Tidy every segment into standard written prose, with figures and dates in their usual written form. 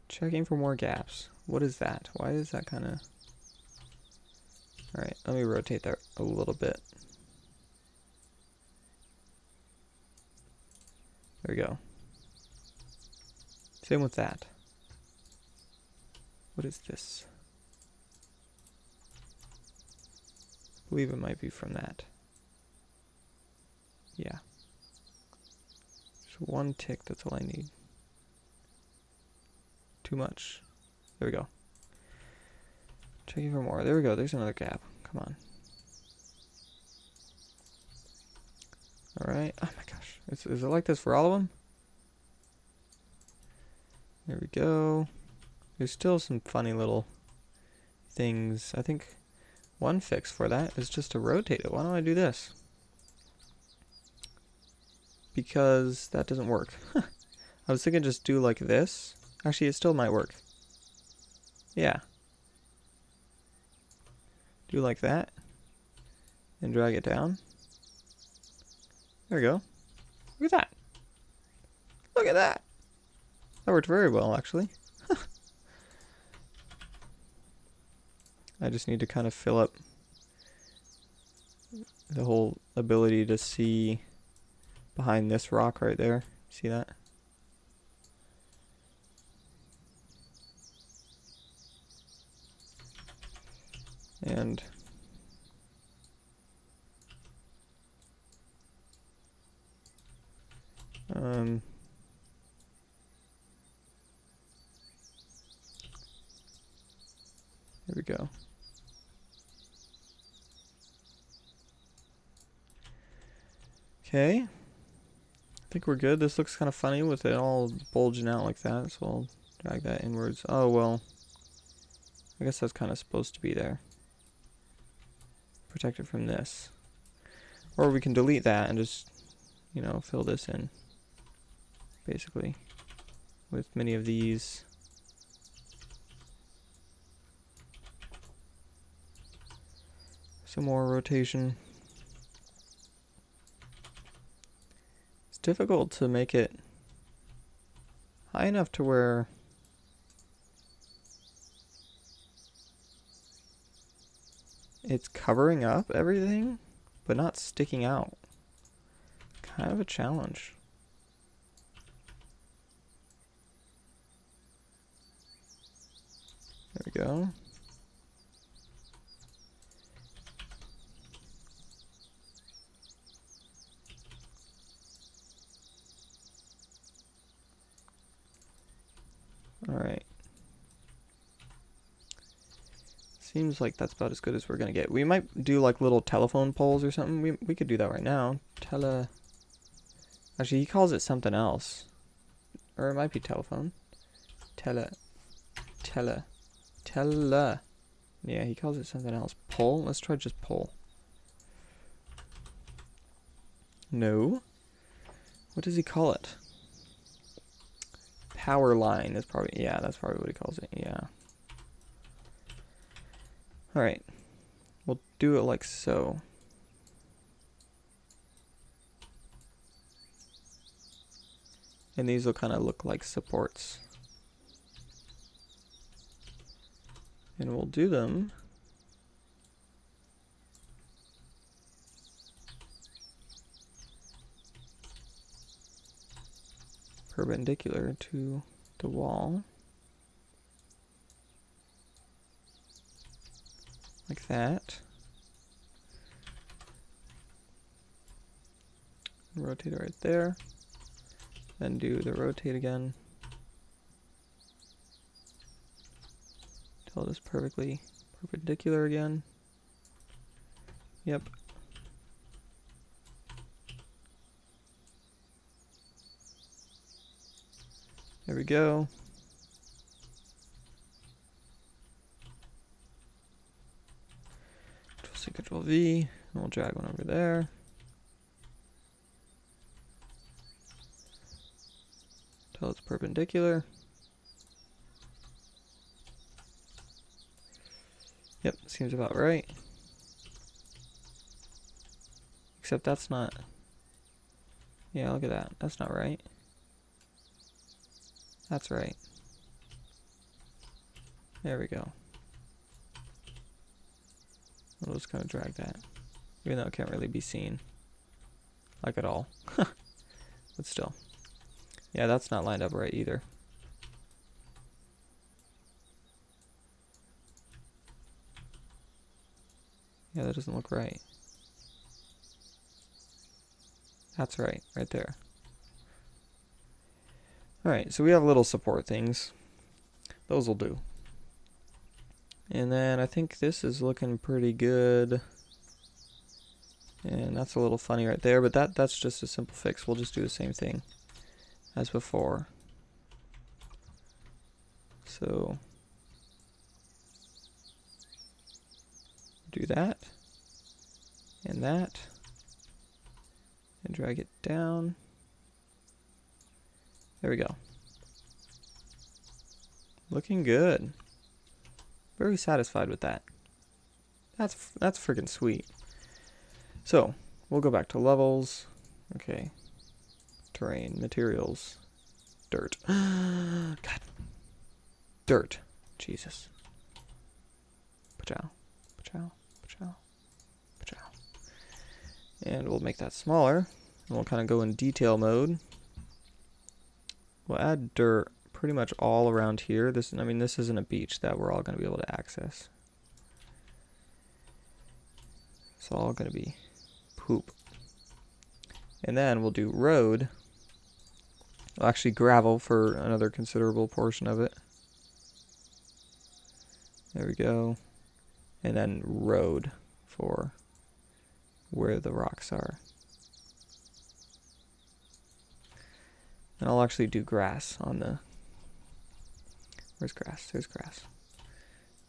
Checking for more gaps. What is that? Why is that kind of... Alright, let me rotate that a little bit. There we go. Same with that. What is this? I believe it might be from that. Yeah. Just one tick, that's all I need. Too much. There we go. Checking for more. There we go, there's another gap. Come on. Alright. Oh my gosh. Is it like this for all of them? There we go. There's still some funny little things. I think one fix for that is just to rotate it. Why don't I do this? Because that doesn't work. I was thinking just do like this. Actually, it still might work. Yeah. Do like that. And drag it down. There we go. Look at that. Look at that. That worked very well, actually. I just need to kind of fill up the whole ability to see behind this rock right there. See that? And there we go. Okay. I think we're good. This looks kind of funny with it all bulging out like that, so I'll drag that inwards. Oh, well. I guess that's kind of supposed to be there. Protect it from this. Or we can delete that and just, you know, fill this in. Basically. With many of these. Some more rotation. It's difficult to make it high enough to where it's covering up everything, but not sticking out. Kind of a challenge. There we go. Alright. Seems like that's about as good as we're gonna get. We might do like little telephone poles or something. We could do that right now. Actually, he calls it something else. Or it might be telephone. Tele. Yeah, he calls it something else. Pole? Let's try just pole. No. What does he call it? Power line is probably, yeah, that's probably what he calls it, yeah. Alright. We'll do it like so. And these will kind of look like supports. And we'll do them perpendicular to the wall. Like that. Rotate it right there. Then do the rotate again. Till it is perfectly perpendicular again. Yep. There we go. Control-C, Control-V, and we'll drag one over there. Till it's perpendicular. Yep, seems about right. Except that's not... Yeah, look at that. That's not right. That's right. There we go. We'll just kind of drag that. Even though it can't really be seen. Like at all. But still. Yeah, that's not lined up right either. Yeah, that doesn't look right. That's right there. Alright, so we have little support things. Those will do. And then I think this is looking pretty good. And that's a little funny right there, but that's just a simple fix. We'll just do the same thing as before. So do that and that and drag it down. There we go. Looking good. Very satisfied with that. That's freaking sweet. So we'll go back to levels. Okay. Terrain, materials, dirt. God. Dirt. Jesus. Pachow. Pachow. Pachow. Pachow. And we'll make that smaller. And we'll kind of go in detail mode. We'll add dirt pretty much all around here. This isn't a beach that we're all going to be able to access. It's all going to be poop. And then we'll do road. Well, actually gravel for another considerable portion of it. There we go. And then road for where the rocks are. And I'll actually do grass on the... Where's grass? There's grass.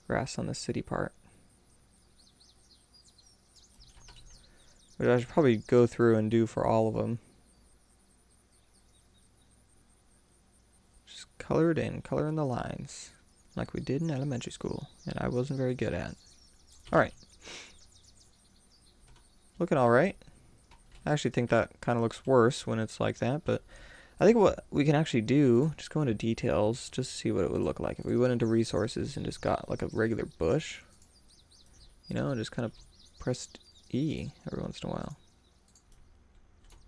Grass on the city part. Which I should probably go through and do for all of them. Just color it in. Color in the lines. Like we did in elementary school. And I wasn't very good at. Alright. Looking alright. I actually think that kind of looks worse when it's like that, but I think what we can actually do, just go into details, just to see what it would look like. If we went into resources and just got like a regular bush, you know, and just kind of pressed E every once in a while.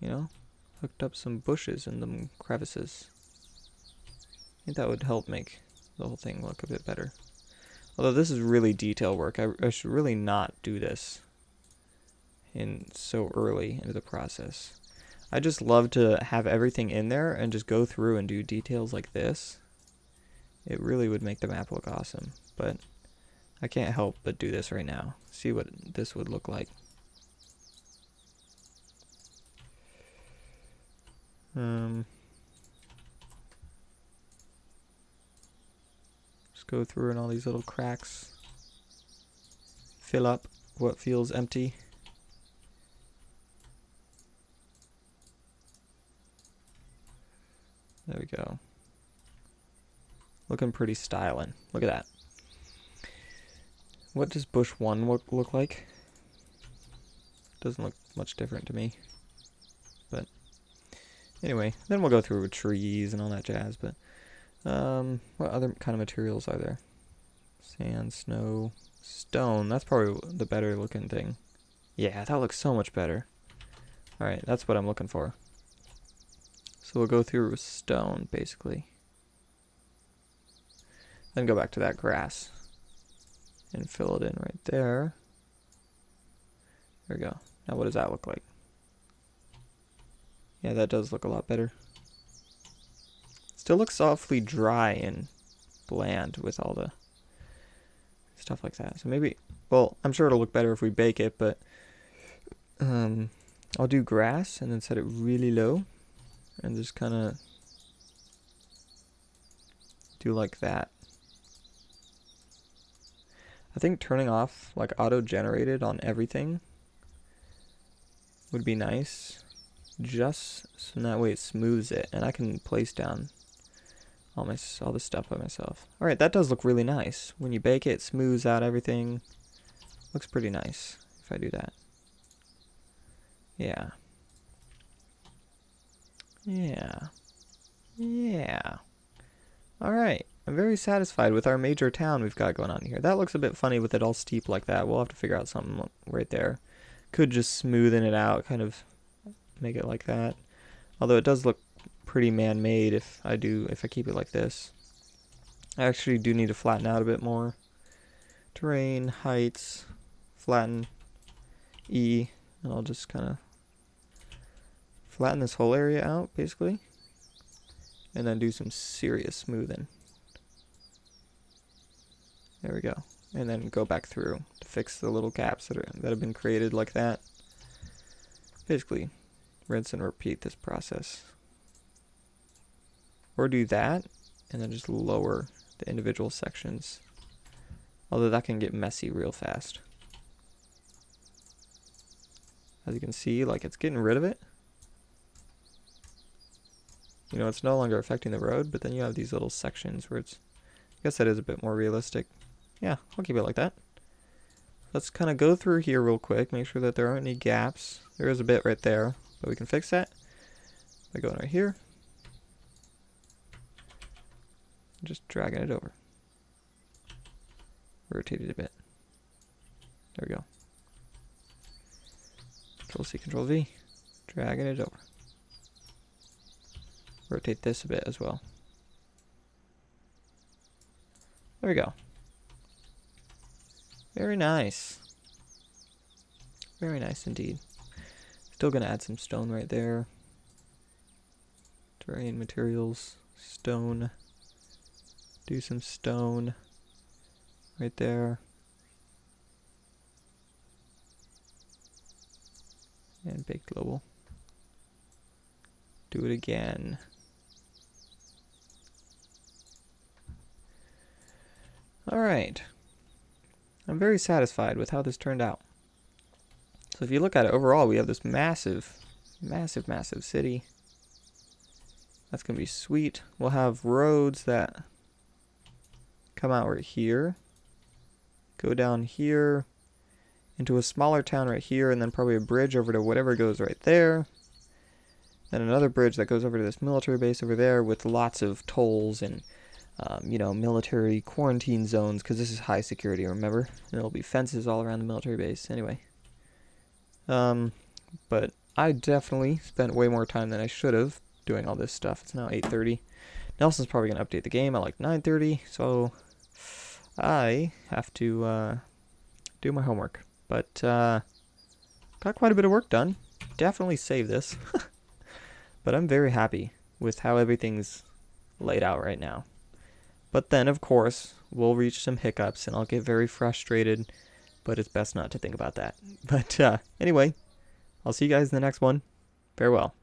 You know, hooked up some bushes in the crevices. I think that would help make the whole thing look a bit better. Although this is really detail work, I should really not do this in so early into the process. I just love to have everything in there and just go through and do details like this. It really would make the map look awesome, but I can't help but do this right now. See what this would look like. Just go through in all these little cracks. Fill up what feels empty. There we go. Looking pretty styling. Look at that. What does bush 1 look like? Doesn't look much different to me. But anyway, then we'll go through with trees and all that jazz. But what other kind of materials are there? Sand, snow, stone. That's probably the better looking thing. Yeah, that looks so much better. Alright, that's what I'm looking for. So we'll go through with stone, basically. Then go back to that grass. And fill it in right there. There we go. Now what does that look like? Yeah, that does look a lot better. Still looks awfully dry and bland with all the stuff like that. So maybe, well, I'm sure it'll look better if we bake it, but I'll do grass and then set it really low. And just kind of do like that. I think turning off like auto-generated on everything would be nice. Just so that way it smooths it. And I can place down all the stuff by myself. Alright, that does look really nice. When you bake it, it smooths out everything. Looks pretty nice if I do that. Yeah. Yeah. Yeah. Alright. I'm very satisfied with our major town we've got going on here. That looks a bit funny with it all steep like that. We'll have to figure out something right there. Could just smoothen it out, kind of make it like that. Although it does look pretty man-made if I keep it like this. I actually do need to flatten out a bit more. Terrain, heights, flatten, E, and I'll just kind of flatten this whole area out, basically. And then do some serious smoothing. There we go. And then go back through to fix the little gaps that have been created like that. Basically, rinse and repeat this process. Or do that, and then just lower the individual sections. Although that can get messy real fast. As you can see, like, it's getting rid of it. You know, it's no longer affecting the road, but then you have these little sections where it's, I guess that is a bit more realistic. Yeah, I'll keep it like that. Let's kind of go through here real quick, make sure that there aren't any gaps. There is a bit right there, but we can fix that by going right here. Just dragging it over. Rotate it a bit. There we go. Control C, Control V. Dragging it over. Rotate this a bit as well. There we go. Very nice. Very nice indeed. Still gonna add some stone right there. Terrain, materials, stone. Do some stone right there. And bake global. Do it again. Alright. I'm very satisfied with how this turned out. So if you look at it overall, we have this massive, massive, massive city. That's going to be sweet. We'll have roads that come out right here. Go down here into a smaller town right here, and then probably a bridge over to whatever goes right there. Then another bridge that goes over to this military base over there with lots of tolls and, you know, military quarantine zones, because this is high security, remember? And there'll be fences all around the military base anyway. But I definitely spent way more time than I should have doing all this stuff. It's now 8:30. Nelson's probably going to update the game at like 9:30, so I have to do my homework. But got quite a bit of work done. Definitely save this. But I'm very happy with how everything's laid out right now. But then, of course, we'll reach some hiccups and I'll get very frustrated. But it's best not to think about that. But anyway, I'll see you guys in the next one. Farewell.